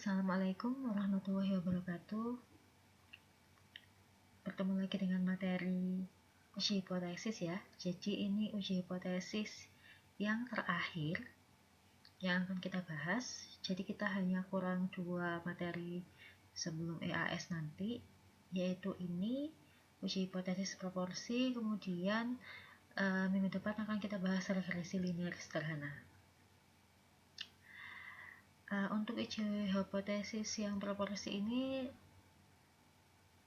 Assalamualaikum warahmatullahi wabarakatuh. Bertemu lagi dengan materi uji hipotesis ya. Jadi ini uji hipotesis yang terakhir yang akan kita bahas. Jadi kita hanya kurang 2 materi sebelum EAS nanti, yaitu ini uji hipotesis proporsi, kemudian minggu depan akan kita bahas regresi linear sederhana. Untuk uji hipotesis yang proporsi ini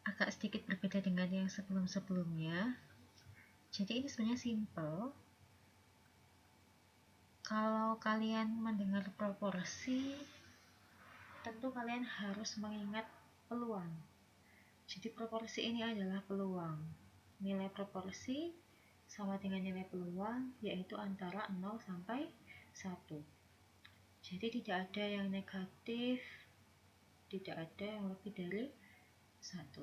agak sedikit berbeda dengan yang sebelum-sebelumnya. Jadi ini sebenarnya simple. Kalau kalian mendengar proporsi, tentu kalian harus mengingat peluang. Jadi proporsi ini adalah peluang. Nilai proporsi sama dengan nilai peluang, yaitu antara 0 sampai 1. Jadi tidak ada yang negatif, tidak ada yang lebih dari 1.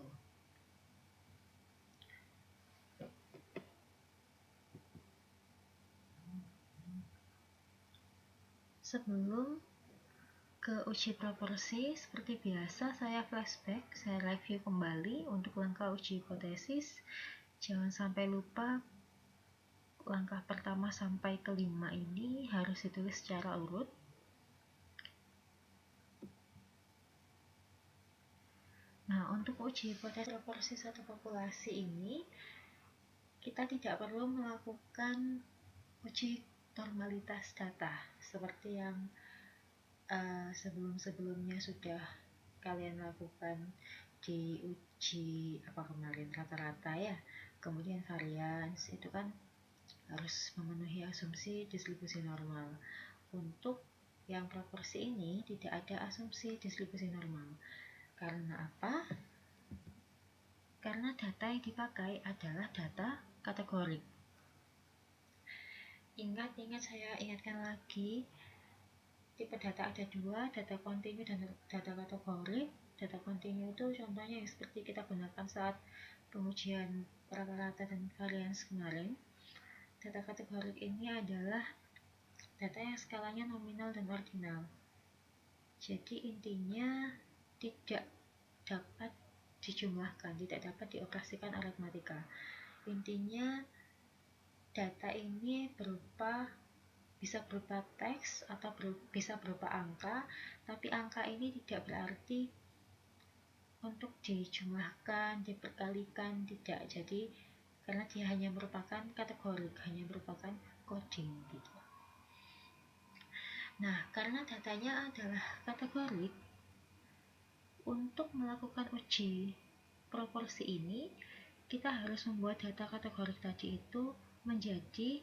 Sebelum ke uji proporsi, seperti biasa saya flashback, saya review kembali untuk langkah uji hipotesis. Jangan sampai lupa, langkah pertama sampai kelima ini harus ditulis secara urut. Nah, untuk uji hipotesis proporsi satu populasi ini, kita tidak perlu melakukan uji normalitas data seperti yang sebelum-sebelumnya sudah kalian lakukan di uji kemarin, rata-rata ya, kemudian varians itu kan harus memenuhi asumsi distribusi normal. Untuk yang proporsi ini tidak ada asumsi distribusi normal. Karena apa? Karena data yang dipakai adalah data kategorik. Ingat, saya ingatkan lagi, tipe data ada 2, data kontinu dan data kategorik. Data kontinu itu contohnya yang seperti kita gunakan saat pengujian rata-rata dan varians kemarin. Data kategorik ini adalah data yang skalanya nominal dan ordinal. Jadi intinya tidak dapat dijumlahkan, tidak dapat dioperasikan aritmatika. Intinya data ini bisa berupa teks atau bisa berupa angka, tapi angka ini tidak berarti untuk dijumlahkan, diperkalikan, tidak. Jadi karena dia hanya merupakan kategorik, hanya merupakan coding gitu. Nah, karena datanya adalah kategorik, untuk melakukan uji proporsi ini kita harus membuat data kategorik tadi itu menjadi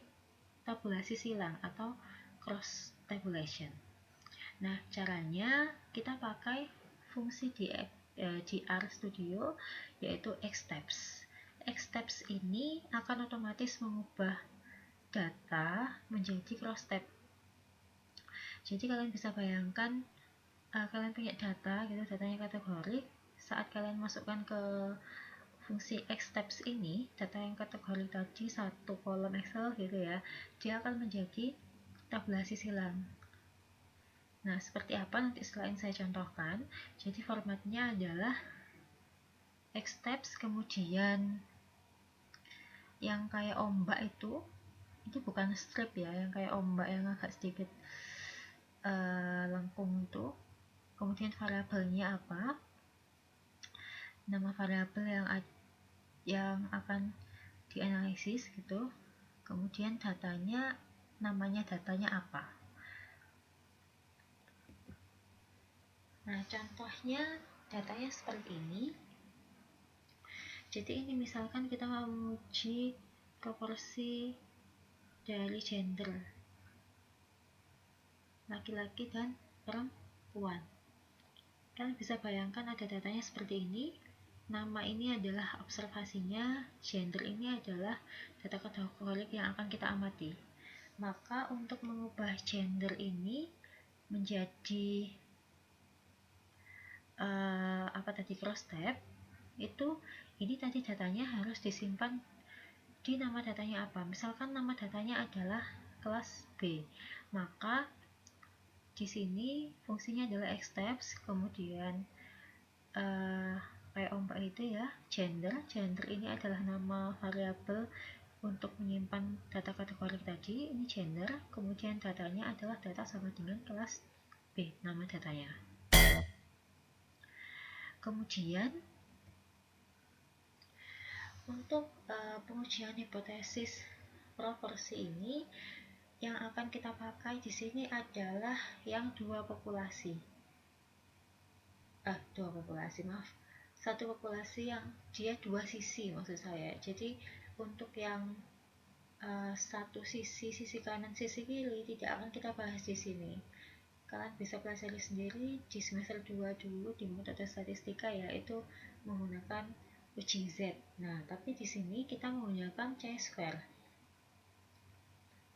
tabulasi silang atau cross tabulation. Nah, caranya kita pakai fungsi di RStudio, yaitu Xtabs. Xtabs ini akan otomatis mengubah data menjadi cross tab. Jadi kalian bisa bayangkan, kalian punya data gitu, datanya kategorik. Saat kalian masukkan ke fungsi Xtabs ini, data yang kategorik tadi satu kolom Excel gitu ya, dia akan menjadi tabulasi silang. Nah, seperti apa nanti selain saya contohkan. Jadi formatnya adalah Xtabs, kemudian yang kayak ombak itu bukan strip ya, yang kayak ombak yang agak sedikit lengkung itu. Kemudian variabelnya apa, nama variabel yang akan dianalisis gitu. Kemudian datanya, namanya datanya apa. Nah, contohnya datanya seperti ini. Jadi ini misalkan kita mau menguji proporsi dari gender laki-laki dan perempuan. Kalian bisa bayangkan ada datanya seperti ini. Nama ini adalah observasinya, gender ini adalah data kategorik yang akan kita amati. Maka untuk mengubah gender ini menjadi cross tab, ini tadi datanya harus disimpan di nama datanya apa. Misalkan nama datanya adalah kelas B, maka Di sini fungsinya adalah X-steps, kemudian kayak ombak itu ya, gender ini adalah nama variabel untuk menyimpan data kategori tadi, ini gender, kemudian datanya adalah data sama dengan kelas B, nama datanya. Kemudian untuk pengujian hipotesis proporsi ini yang akan kita pakai di sini adalah yang dua populasi, maaf, satu populasi yang dia dua sisi maksud saya. Jadi untuk yang satu sisi kanan sisi kiri tidak akan kita bahas di sini. Kalian bisa pelajari sendiri di semester 2 dulu di metode statistika, yaitu menggunakan uji Z. Nah, tapi di sini kita menggunakan chi-square.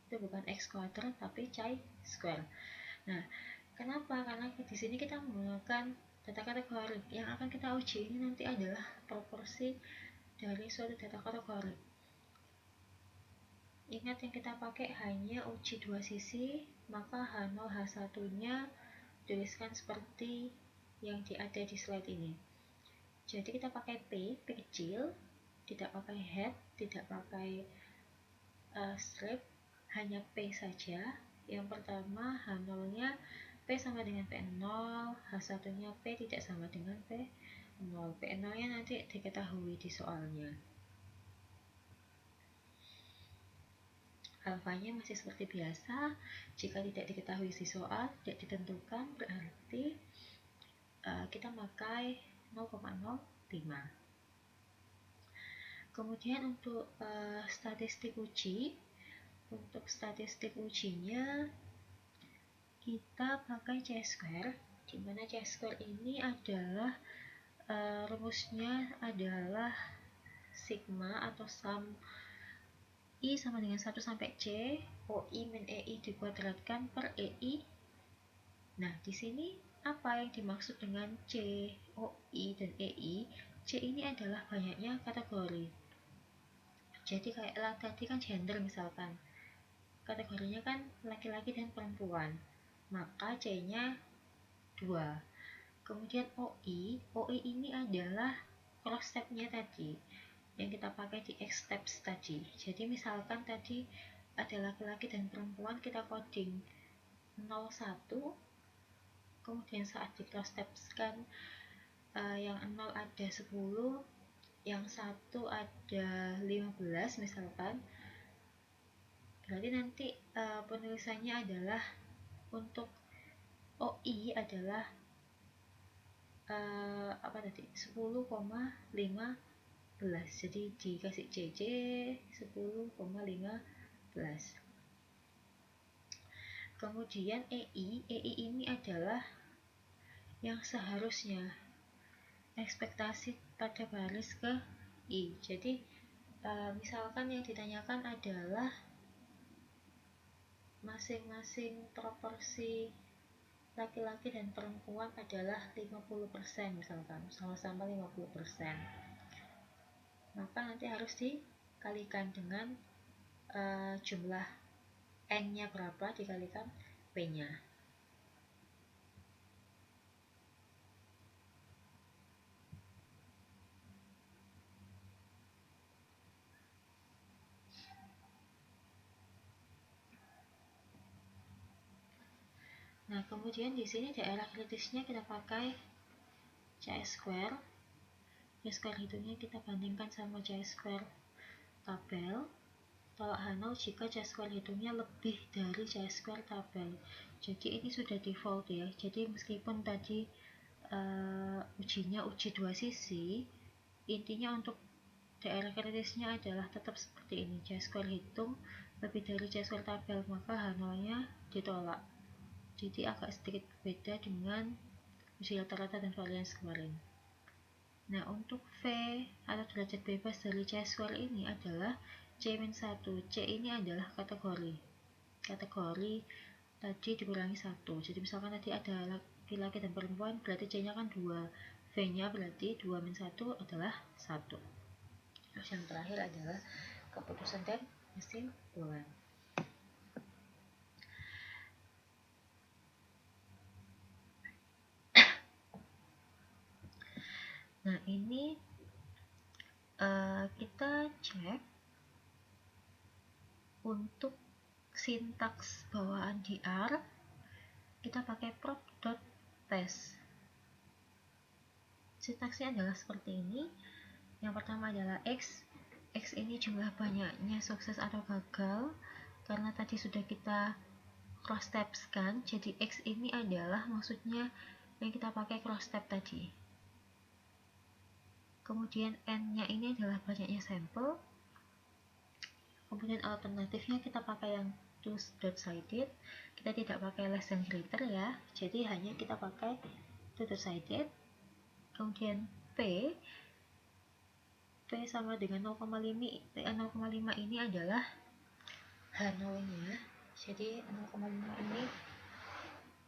Itu bukan x² tapi chi-square. Nah, kenapa? Karena di sini kita menggunakan data kategori. Yang akan kita uji ini nanti adalah proporsi dari suatu data kategori. Ingat yang kita pakai hanya uji dua sisi, maka H0 H1 nya tuliskan seperti yang ada di slide ini. Jadi kita pakai P kecil, tidak pakai head, tidak pakai strip, hanya P saja. Yang pertama H0 nya P sama dengan P0, H1 nya P tidak sama dengan P0. P0 nya nanti diketahui di soalnya. Alfanya masih seperti biasa. Jika tidak diketahui di soal, tidak ditentukan, berarti kita pakai 0,05. Kemudian untuk statistik uji, untuk statistik ujinya kita pakai chi-square, di mana chi-square ini adalah rumusnya adalah sigma atau sum I sama dengan 1 sampai C, OI min EI dikuadratkan per EI. Nah, di sini apa yang dimaksud dengan C, OI, dan EI? C ini adalah banyaknya kategori. Jadi kayak tadi kan gender misalkan. Kategorinya kan laki-laki dan perempuan. Maka C-nya 2. Kemudian OI ini adalah cross step-nya tadi yang kita pakai di X-steps tadi. Jadi misalkan tadi ada laki-laki dan perempuan, kita coding 01, kemudian saat di cross steps kan yang 0 ada 10, yang 1 ada 15 misalkan, berarti nanti penulisannya adalah untuk OI adalah 10,15, jadi dikasih CC 10,15. Kemudian EI ini adalah yang seharusnya ekspektasi pada baris ke I. Jadi misalkan yang ditanyakan adalah masing-masing proporsi laki-laki dan perempuan adalah 50% misalkan, sama-sama 50%. Maka nanti harus dikalikan dengan jumlah N-nya berapa dikalikan P-nya. Nah, kemudian di sini daerah kritisnya kita pakai chi-square. Chi-square hitungnya kita bandingkan sama chi-square tabel. Tolak H0 jika chi-square hitungnya lebih dari chi-square tabel. Jadi ini sudah default ya. Jadi meskipun tadi ujinya uji dua sisi, intinya untuk daerah kritisnya adalah tetap seperti ini. Chi-square hitung lebih dari chi-square tabel, maka H0-nya ditolak. Jadi agak sedikit berbeda dengan uji rata-rata dan varians kemarin. Nah, untuk V atau derajat bebas dari chi-square ini adalah C-1. C ini adalah kategori tadi dikurangi 1. Jadi misalkan tadi ada laki-laki dan perempuan, berarti C-nya kan 2. V-nya berarti 2 min 1 adalah 1. Terus yang terakhir adalah keputusan dan kesimpulan. Nah, ini kita cek untuk sintaks bawaan di R, kita pakai prop.test. Sintaksnya adalah seperti ini. Yang pertama adalah X. X ini jumlah banyaknya sukses atau gagal. Karena tadi sudah kita cross steps kan, jadi X ini adalah maksudnya yang kita pakai cross step tadi. Kemudian N-nya ini adalah banyaknya sampel. Kemudian alternatifnya kita pakai yang two-sided. Kita tidak pakai less than greater ya, jadi hanya kita pakai two-sided. Kemudian P sama dengan 0,5 ini adalah H0-nya. Jadi 0,5 ini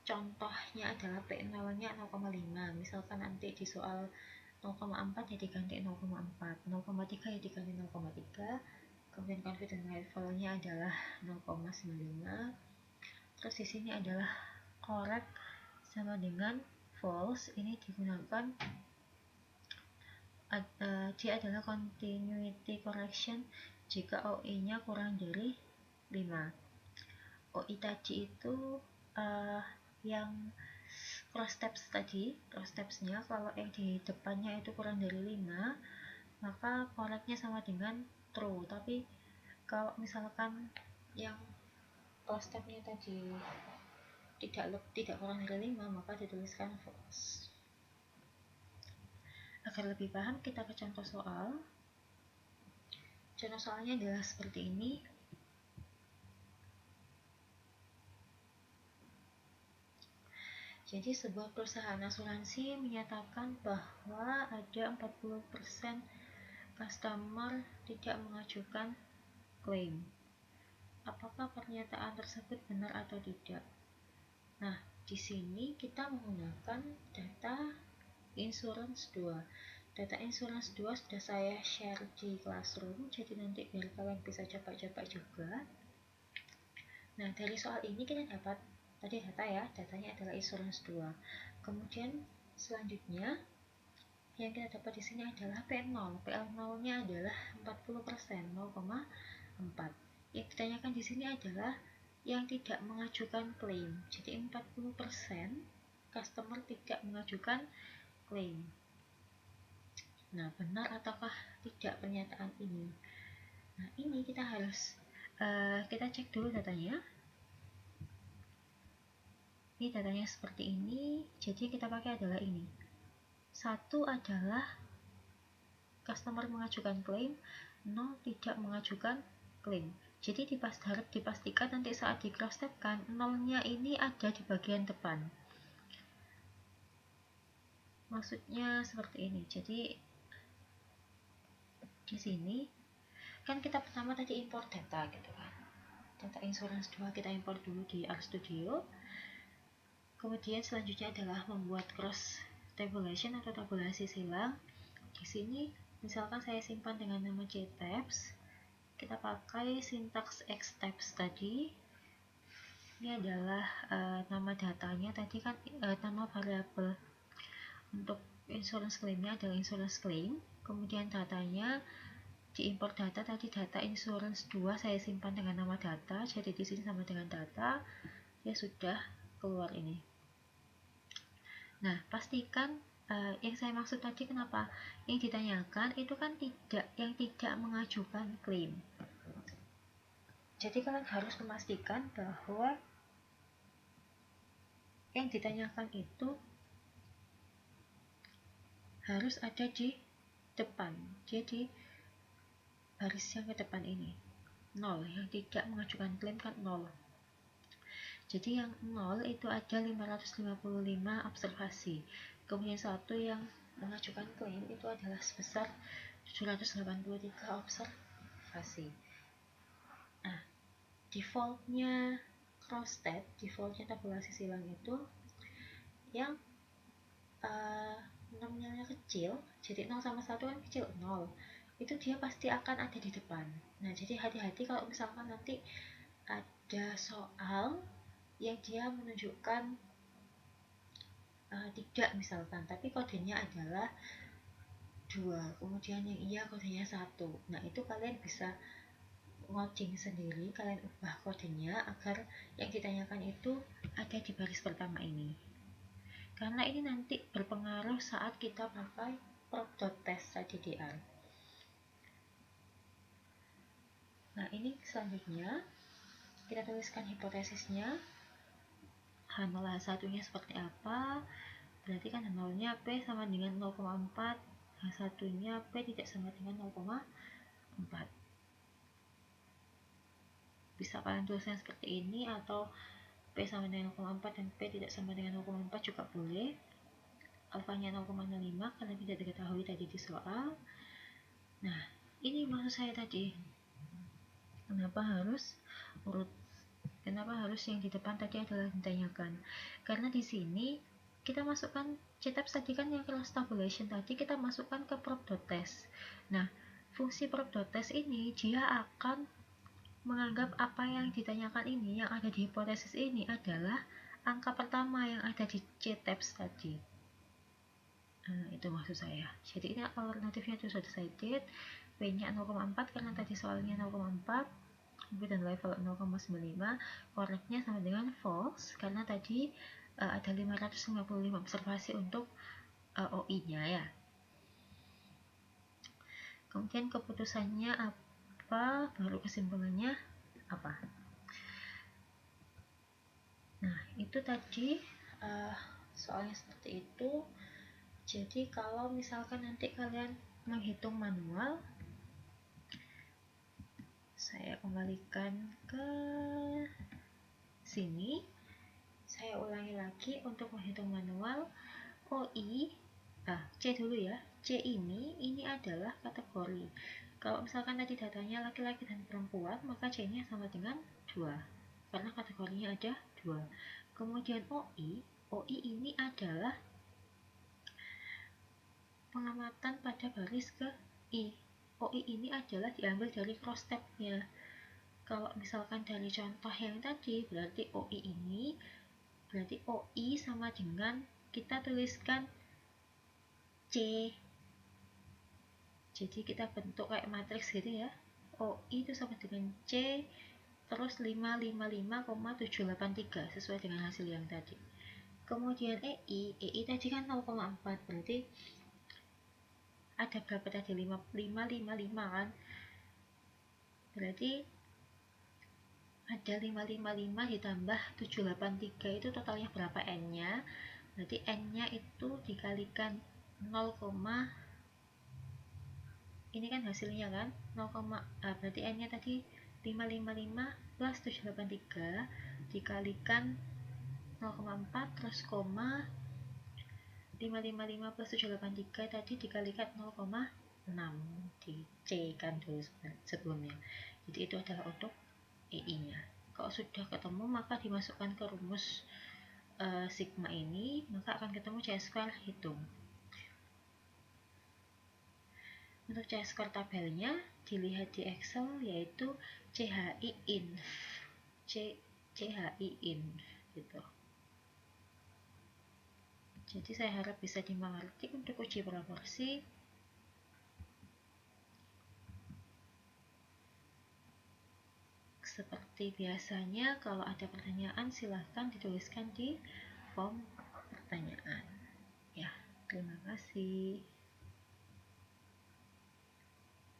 contohnya adalah P0-nya 0,5. Misalkan nanti di soal 0,4 ya diganti 0,4, 0,3 ya diganti 0,3. Kemudian confidence level-nya adalah 0,95. Terus di sini adalah correct sama dengan false. Ini digunakan dia adalah continuity correction jika OI-nya kurang dari 5. OI tadi itu yang cross steps-nya kalau yang di depannya itu kurang dari 5, maka correctnya sama dengan true. Tapi kalau misalkan yang cross step-nya tadi tidak kurang dari 5, maka dituliskan false. Agar lebih paham, kita ke contoh soal. Contoh soalnya adalah seperti ini. Jadi sebuah perusahaan asuransi menyatakan bahwa ada 40% customer tidak mengajukan klaim. Apakah pernyataan tersebut benar atau tidak? Nah, di sini kita menggunakan data insurance 2. Data insurance 2 sudah saya share di Classroom, jadi nanti biar kalian bisa coba-coba juga. Nah, dari soal ini kita dapat tadi data ya, datanya adalah insurance 2. Kemudian selanjutnya yang kita dapat di sini adalah PL0. PL0-nya adalah 40%, 0,4. Yang ditanyakan di sini adalah yang tidak mengajukan klaim. Jadi 40% customer tidak mengajukan klaim. Nah, benar ataukah tidak pernyataan ini? Nah, ini kita harus kita cek dulu datanya. Ini datanya seperti ini, jadi kita pakai adalah ini. Satu adalah customer mengajukan klaim, 0 tidak mengajukan klaim. Jadi harus dipastikan nanti saat di cross step kan, 0-nya ini ada di bagian depan. Maksudnya seperti ini. Jadi di sini kan kita pertama tadi import data gitu kan. Data insurance 2 kita import dulu di RStudio. Kemudian selanjutnya adalah membuat cross tabulation atau tabulasi silang. Di sini misalkan saya simpan dengan nama jtabs, kita pakai sintaks xtabs tadi. Ini adalah nama datanya tadi kan, nama variabel untuk insurance claimnya adalah insurance claim. Kemudian datanya diimport data tadi, data insurance 2 saya simpan dengan nama data, jadi di sini sama dengan data, ya sudah keluar ini. Nah, pastikan yang saya maksud tadi kenapa yang ditanyakan itu kan yang tidak mengajukan klaim. Jadi kalian harus memastikan bahwa yang ditanyakan itu harus ada di depan. Jadi baris yang ke depan ini 0, yang tidak mengajukan klaim kan 0. Jadi yang 0 itu ada 555 observasi. Kemudian satu yang mengajukan klaim itu adalah sebesar 783 observasi. Nah, defaultnya cross step, defaultnya tabulasi silang itu yang nominalnya kecil, jadi 0 sama 1 kan kecil, 0. Itu dia pasti akan ada di depan. Nah, jadi hati-hati kalau misalkan nanti ada soal yang dia menunjukkan tidak misalkan, tapi kodenya adalah 2, kemudian yang iya kodenya 1. Nah, itu kalian bisa ngoding sendiri, kalian ubah kodenya agar yang ditanyakan itu ada di baris pertama ini, karena ini nanti berpengaruh saat kita pakai prop.test tadi di R. Nah, ini selanjutnya kita tuliskan hipotesisnya. H0 H1 nya seperti apa? Berarti kan H0 nya P sama dengan 0,4, H1 nya P tidak sama dengan 0,4. Bisa kalian tuliskan seperti ini, atau P sama dengan 0,4 dan P tidak sama dengan 0,4 juga boleh. Alfanya 0,05 karena tidak diketahui tadi di soal. Nah, ini maksud saya tadi. Kenapa harus yang di depan tadi adalah ditanyakan? Karena di sini kita masukkan CTAPS tadi kan yang cross tabulation tadi kita masukkan ke prop.test. Nah, fungsi prop.test ini dia akan menganggap apa yang ditanyakan ini, yang ada di hipotesis ini adalah angka pertama yang ada di CTAPS tadi. Nah, itu maksud saya. Jadi ini alternatifnya two sided, P-nya 0,4 karena tadi soalnya 0,4, kemudian level 0,95, koreknya sama dengan false karena tadi ada 555 observasi untuk OI-nya ya. Kemudian keputusannya apa, baru kesimpulannya apa. Nah, itu tadi soalnya seperti itu. Jadi kalau misalkan nanti kalian menghitung manual, saya kembalikan ke sini. Saya ulangi lagi untuk menghitung manual. OI, C dulu ya. C ini adalah kategori. Kalau misalkan tadi datanya laki-laki dan perempuan, maka C-nya sama dengan 2. Karena kategorinya ada 2. Kemudian OI ini adalah pengamatan pada baris ke I. OI ini adalah diambil dari cross tab-nya. Kalau misalkan dari contoh yang tadi, berarti OI sama dengan kita tuliskan C. Jadi kita bentuk kayak matriks gitu ya. OI itu sama dengan C terus 555,783 sesuai dengan hasil yang tadi. Kemudian EI tadi kan 0,4, berarti ada berapa tadi? 555 kan? Berarti ada 555 ditambah 783 itu totalnya berapa N-nya? Berarti N-nya itu dikalikan 0, ini kan hasilnya kan 0, berarti N-nya tadi 555 plus 783 dikalikan 0,4 terus koma 555 plus 783 tadi dikalikan 0,6 di C kan dulu sebelumnya. Jadi itu adalah untuk EI-nya. Kalau sudah ketemu maka dimasukkan ke rumus sigma ini, maka akan ketemu C-square hitung. Untuk C-square tabelnya dilihat di Excel yaitu CHI-INF gitu. Jadi saya harap bisa dimengerti untuk uji proporsi. Seperti biasanya, kalau ada pertanyaan silahkan dituliskan di form pertanyaan. Ya, terima kasih.